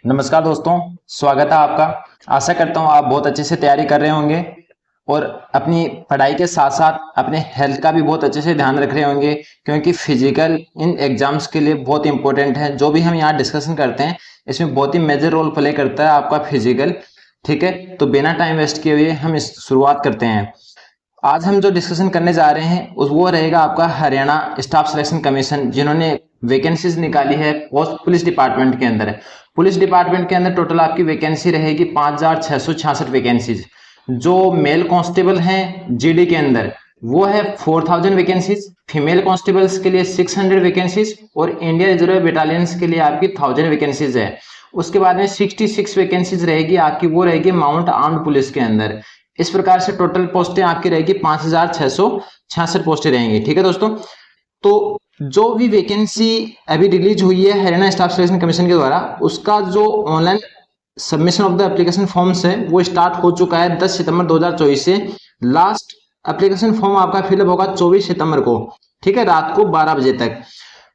नमस्कार दोस्तों, स्वागत है आपका। आशा करता हूँ आप बहुत अच्छे से तैयारी कर रहे होंगे और अपनी पढ़ाई के साथ साथ अपने हेल्थ का भी बहुत अच्छे से ध्यान रख रहे होंगे, क्योंकि फिजिकल इन एग्जाम्स के लिए बहुत इंपॉर्टेंट है। जो भी हम यहाँ डिस्कशन करते हैं इसमें बहुत ही मेजर रोल प्ले करता है आपका फिजिकल। ठीक है, तो बिना टाइम वेस्ट किए हुए हम इस शुरुआत करते हैं। आज हम जो डिस्कशन करने जा रहे हैं वो रहेगा आपका हरियाणा स्टाफ सिलेक्शन कमीशन, जिन्होंने वैकेंसीज निकाली है पोस्ट पुलिस डिपार्टमेंट के अंदर। पुलिस डिपार्टमेंट के अंदर टोटल आपकी वैकेंसी रहेगी 5,666 वैकेंसीज। जो मेल कांस्टेबल हैं जीडी के अंदर वो है 4,000 वैकेंसीज, फीमेल कांस्टेबल्स के लिए 600 वैकेंसीज और इंडियन रिजर्व बटालियंस के लिए आपकी 1000 वैकेंसीज है। उसके बाद में 66 वैकेंसीज रहेगी आपकी, वो रहेगी माउंट आर्म्ड पुलिस के अंदर। इस प्रकार से टोटल पोस्टें आपकी रहेगी 5,666 पोस्टें रहेंगी। ठीक है दोस्तों, तो जो भी वैकेंसी अभी रिलीज हुई है हरियाणा स्टाफ सिलेक्शन कमीशन के द्वारा, उसका जो online submission of the application forms है वो स्टार्ट हो चुका है 10 सितंबर 2024 से। लास्ट एप्लीकेशन फॉर्म आपका फिलअप होगा 24 सितंबर को, ठीक है, रात को 12 बजे तक।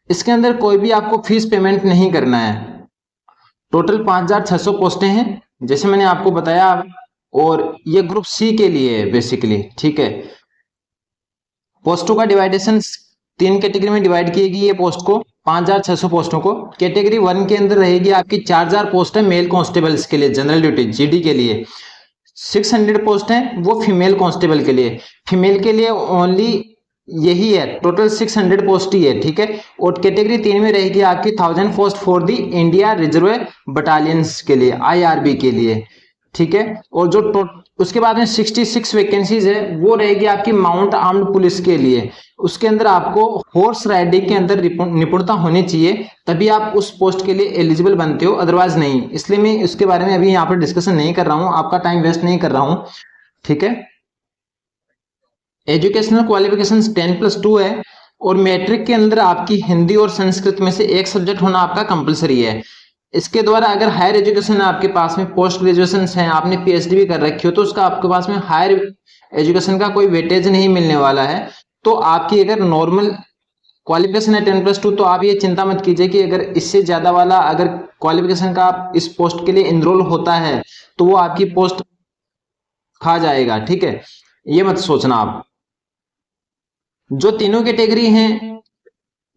इसके अंदर कोई भी आपको फीस पेमेंट नहीं करना है। टोटल 5,600 पोस्टें हैं जैसे मैंने आपको बताया, और ये ग्रुप सी के लिए है बेसिकली। ठीक है, पोस्टों का डिवाइडेशन 3 कैटेगरी में डिवाइड की गई है पोस्ट को, 5,600 पोस्टों को। कैटेगरी 1 के अंदर रहेगी आपकी 4,000 पोस्ट है मेल कांस्टेबल्स के लिए, जनरल ड्यूटी जीडी के लिए। 600 पोस्ट है वो फीमेल कांस्टेबल के लिए। फीमेल के लिए ओनली यही है, टोटल 600 पोस्ट ही है। ठीक है, और कैटेगरी 3 में रहेगी आपकी 1000 post for the India reserve battalions के लिए, आईआरबी के लिए। ठीक है, और जो उसके बाद में 66 वैकेंसीज है वो रहेगी आपकी माउंट आर्म्ड पुलिस के लिए। उसके अंदर आपको हॉर्स राइडिंग के अंदर निपुणता होनी चाहिए, तभी आप उस पोस्ट के लिए एलिजिबल बनते हो, अदरवाइज नहीं। इसलिए मैं उसके बारे में अभी यहाँ पर डिस्कशन नहीं कर रहा हूँ, आपका टाइम वेस्ट नहीं कर रहा हूँ। ठीक है, एजुकेशनल क्वालिफिकेशन 10+2 है, और मैट्रिक के अंदर आपकी हिंदी और संस्कृत में से एक सब्जेक्ट होना आपका कंपलसरी है। इसके द्वारा अगर हायर एजुकेशन है आपके पास में, पोस्ट ग्रेजुएशन है, आपने पीएचडी भी कर रखी हो, तो उसका आपके पास में हायर एजुकेशन का कोई वेटेज नहीं मिलने वाला है। तो आपकी अगर नॉर्मल क्वालिफिकेशन है 10+2, तो आप ये चिंता मत कीजिए कि अगर इससे ज्यादा वाला अगर क्वालिफिकेशन का आप इस पोस्ट के लिए इनरोल होता है तो वो आपकी पोस्ट खा जाएगा। ठीक है, ये मत सोचना आप। जो तीनों कैटेगरी हैं,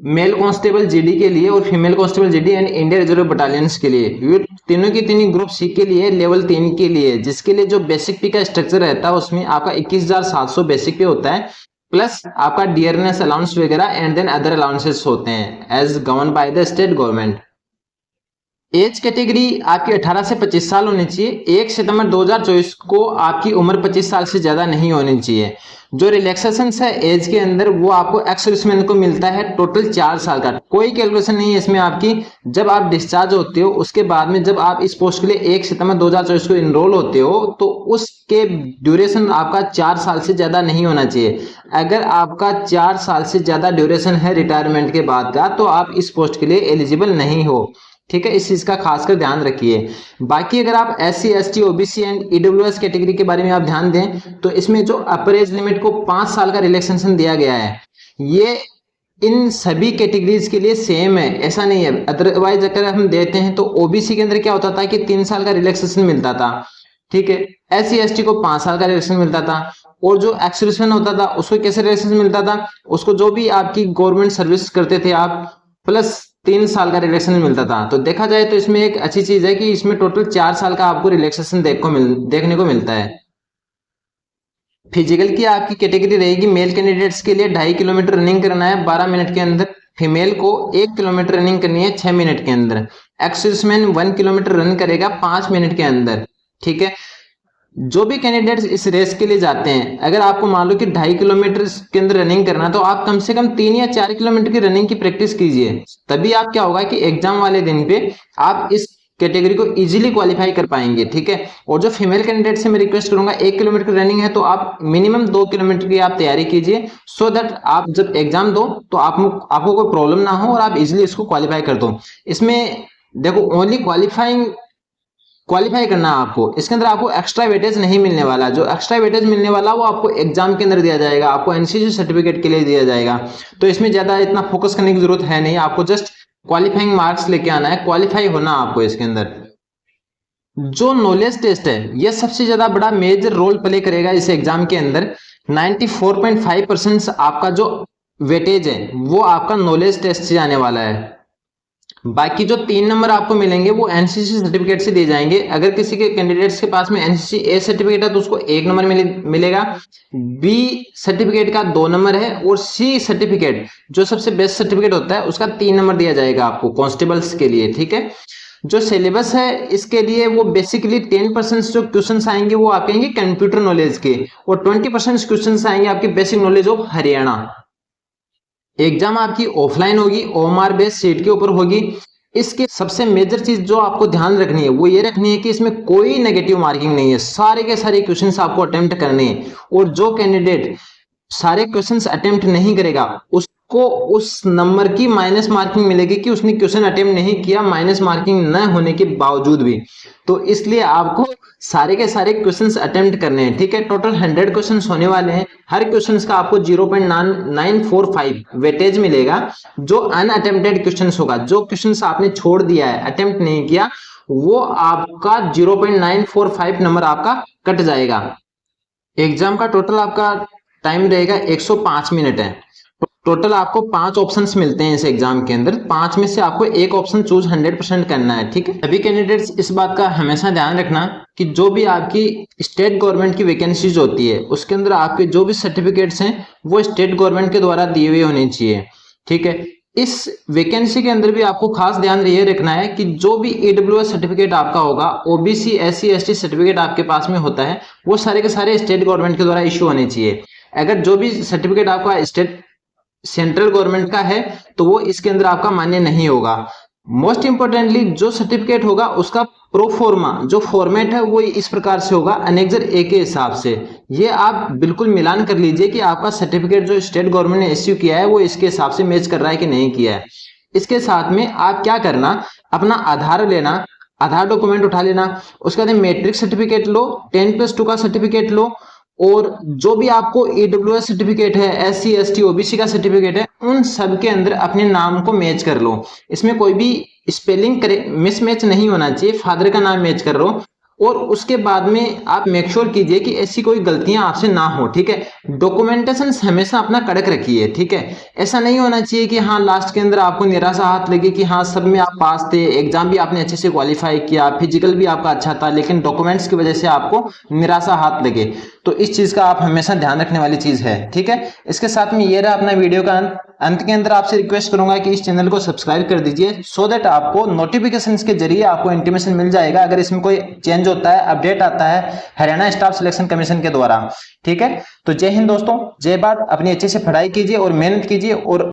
मेल कांस्टेबल जीडी के लिए और female constable GD and Indian reserve battalions के लिए, ये तीनों की तीनों ग्रुप सी के लिए, लेवल 3 के लिए, जिसके लिए जो बेसिक पे का स्ट्रक्चर रहता है उसमें आपका 21,700 बेसिक पे होता है, प्लस आपका डियरनेस अलाउंस वगैरह एंड देन अदर अलाउंसेस होते हैं as govern by the state government. Age category आपकी 18 से 25 साल होनी चाहिए। 1 सितंबर 2024 को आपकी उम्र 25 साल से ज्यादा नहीं होनी चाहिए। जो रिलैक्सेशन है एज के अंदर वो आपको एक्स सर्विसमैन को मिलता है टोटल 4 साल का। कोई कैलकुलेशन नहीं है इसमें आपकी। जब आप डिस्चार्ज होते हो उसके बाद में जब आप इस पोस्ट के लिए 1 सितंबर 2024 को इनरोल होते हो तो उसके ड्यूरेशन आपका 4 साल से ज्यादा नहीं होना चाहिए। अगर आपका 4 साल से ज्यादा ड्यूरेशन है रिटायरमेंट के बाद का तो आप इस पोस्ट के लिए एलिजिबल नहीं हो। ठीक है, इस चीज का खासकर ध्यान रखिए। बाकी अगर आप SC ST OBC and EWS category के बारे में आप ध्यान दें तो इसमें जो अपर एज लिमिट को 5 साल का रिलैक्सेशन दिया गया है, ये इन सभी कैटेगरीज के लिए सेम है, ऐसा नहीं है। अदरवाइज अगर हम देते हैं तो OBC के अंदर क्या होता था कि 3 साल का रिलैक्सेशन मिलता था। ठीक है, SC ST को 5 साल का रिलैक्सेशन मिलता था, और जो एक्स सर्विसमैन होता था उसको कैसे रिलैक्सेशन मिलता था, उसको जो भी आपकी गवर्नमेंट सर्विस करते थे आप प्लस 3 साल का रिलैक्सेशन मिलता था। तो देखा जाए तो इसमें एक अच्छी चीज है कि इसमें टोटल 4 साल का आपको रिलैक्सेशन देखने को मिलता है। फिजिकल की आपकी कैटेगरी रहेगी, मेल कैंडिडेट्स के लिए 2.5 किलोमीटर रनिंग करना है 12 मिनट के अंदर, फीमेल को 1 किलोमीटर रनिंग करनी है 6 मिनट के अंदर। एक्स सर्विसमैन 1 किलोमीटर रन करेगा 5 मिनट के अंदर। ठीक है, जो भी कैंडिडेट्स इस रेस के लिए जाते हैं, अगर आपको मान लो कि 2.5 किलोमीटर के अंदर रनिंग करना, तो आप कम से कम 3 या 4 किलोमीटर की रनिंग की प्रैक्टिस कीजिए। तभी आप क्या होगा कि एग्जाम वाले दिन पे आप इस कैटेगरी को इजीली क्वालिफाई कर पाएंगे। ठीक है, और जो फीमेल कैंडिडेट से मैं रिक्वेस्ट करूंगा, 1 किलोमीटर की रनिंग है तो आप मिनिमम 2 किलोमीटर की आप तैयारी कीजिए, सो दैट आप जब एग्जाम दो तो आपको कोई प्रॉब्लम ना हो और आप इजिली इसको क्वालिफाई कर दो। इसमें देखो ओनली क्वालिफाई करना है आपको, इसके अंदर आपको एक्स्ट्रा वेटेज नहीं मिलने वाला। जो एक्स्ट्रा वेटेज मिलने वाला वो आपको एग्जाम के अंदर दिया जाएगा, आपको एनसीसी सर्टिफिकेट के लिए दिया जाएगा। तो इसमें ज्यादा इतना फोकस करने की जरूरत है नहीं, आपको जस्ट क्वालिफाइंग मार्क्स लेके आना है, क्वालिफाई होना आपको इसके अंदर। जो नॉलेज टेस्ट है ये सबसे ज्यादा बड़ा मेजर रोल प्ले करेगा इस एग्जाम के अंदर। 94.5% आपका जो वेटेज है वो आपका नॉलेज टेस्ट से आने वाला है। बाकी जो 3 नंबर आपको मिलेंगे वो एनसीसी सर्टिफिकेट से दिए जाएंगे। अगर किसी के कैंडिडेट्स के पास में एनसीसी ए सर्टिफिकेट है तो उसको 1 नंबर मिलेगा, बी सर्टिफिकेट का 2 नंबर है, और सी सर्टिफिकेट जो सबसे बेस्ट सर्टिफिकेट होता है उसका 3 नंबर दिया जाएगा आपको कांस्टेबल्स के लिए। ठीक है, जो सिलेबस है इसके लिए वो बेसिकली 10% जो क्वेश्चंस आएंगे वो आपके आएंगे कंप्यूटर नॉलेज के, और 20% क्वेश्चंस आएंगे आपके basic knowledge of Haryana. Exam आपकी ऑफलाइन होगी, ओएमआर बेस्ड सीट के ऊपर होगी। इसके सबसे मेजर चीज जो आपको ध्यान रखनी है वो ये रखनी है कि इसमें कोई नेगेटिव मार्किंग नहीं है, सारे के सारे क्वेश्चंस आपको अटेम्प्ट करने हैं, और जो कैंडिडेट सारे क्वेश्चंस अटेम्प्ट नहीं करेगा उसको उस नंबर की माइनस मार्किंग मिलेगी कि उसने क्वेश्चन अटेम्प्ट नहीं किया, माइनस मार्किंग न होने के बावजूद भी। तो इसलिए आपको सारे के सारे क्वेश्चंस अटेम्प्ट करने हैं। ठीक है, टोटल 100 क्वेश्चंस होने वाले हैं। हर क्वेश्चंस का आपको 0.945 वेटेज मिलेगा। जो अनअटेम्प्टेड क्वेश्चंस होगा, जो क्वेश्चंस आपने छोड़ दिया है, अटेम्प्ट नहीं किया, वो आपका 0.945 नंबर आपका कट जाएगा। एग्जाम का टोटल आपका टाइम रहेगा 105 मिनट है। टोटल आपको 5 ऑप्शंस मिलते हैं इस एग्जाम के अंदर, 5 में से आपको एक ऑप्शन चूज 100% करना है। ठीक है, सभी कैंडिडेट्स इस बात का हमेशा ध्यान रखना कि जो भी आपकी स्टेट गवर्नमेंट की वैकेंसीज होती है उसके अंदर आपके जो भी सर्टिफिकेट्स हैं वो स्टेट गवर्नमेंट के द्वारा दिए हुए होने चाहिए। ठीक है, इस वैकेंसी के अंदर भी आपको खास ध्यान ये रखना है कि जो भी ईडब्ल्यूएस सर्टिफिकेट आपका होगा, ओबीसी एससी एसटी सर्टिफिकेट आपके पास में होता है, वो सारे के सारे स्टेट गवर्नमेंट के द्वारा इश्यू होने चाहिए। अगर जो भी सर्टिफिकेट आपका स्टेट सेंट्रल गवर्नमेंट का है तो वो इसके अंदर आपका मान्य नहीं होगा। मोस्ट इंपोर्टेंटली जो सर्टिफिकेट होगा उसका प्रोफॉर्मा जो फॉर्मेट है वो इस प्रकार से होगा अनेक्जर ए के हिसाब से। ये आप बिल्कुल मिलान कर लीजिए कि आपका सर्टिफिकेट जो स्टेट गवर्नमेंट ने इश्यू किया है वो इसके हिसाब से मैच कर रहा है कि नहीं किया है। इसके साथ में आप क्या करना, अपना आधार लेना, आधार डॉक्यूमेंट उठा लेना, उसके बाद मैट्रिक सर्टिफिकेट लो, 10+2 का सर्टिफिकेट लो, और जो भी आपको ईडब्ल्यूएस सर्टिफिकेट है, एससी एसटी ओबीसी का सर्टिफिकेट है, उन सब के अंदर अपने नाम को मैच कर लो। इसमें कोई भी स्पेलिंग मिसमैच नहीं होना चाहिए, फादर का नाम मैच कर लो, और उसके बाद में आप मेक श्योर कीजिए कि ऐसी कोई गलतियां आपसे ना हो। ठीक है, डॉक्यूमेंटेशन हमेशा अपना कड़क रखिए। ठीक है, ऐसा नहीं होना चाहिए कि हाँ लास्ट के अंदर आपको निराशा हाथ लगे कि हाँ सब में आप पास थे, एग्जाम भी आपने अच्छे से क्वालिफाई किया, फिजिकल भी आपका अच्छा था, लेकिन डॉक्यूमेंट्स की वजह से आपको निराशा हाथ लगे। तो इस चीज का आप हमेशा ध्यान रखने वाली चीज है। ठीक है, इसके साथ में ये रहा अपना वीडियो का अंत के अंदर आपसे रिक्वेस्ट करूंगा कि इस चैनल को सब्सक्राइब कर दीजिए, सो दैट आपको नोटिफिकेशंस के जरिए आपको इंटीमेशन मिल जाएगा अगर इसमें कोई चेंज होता है, अपडेट आता है हरियाणा स्टाफ सिलेक्शन कमीशन के द्वारा। ठीक है, तो जय हिंद दोस्तों, जय भारत। अपनी अच्छे से पढ़ाई कीजिए और मेहनत कीजिए, और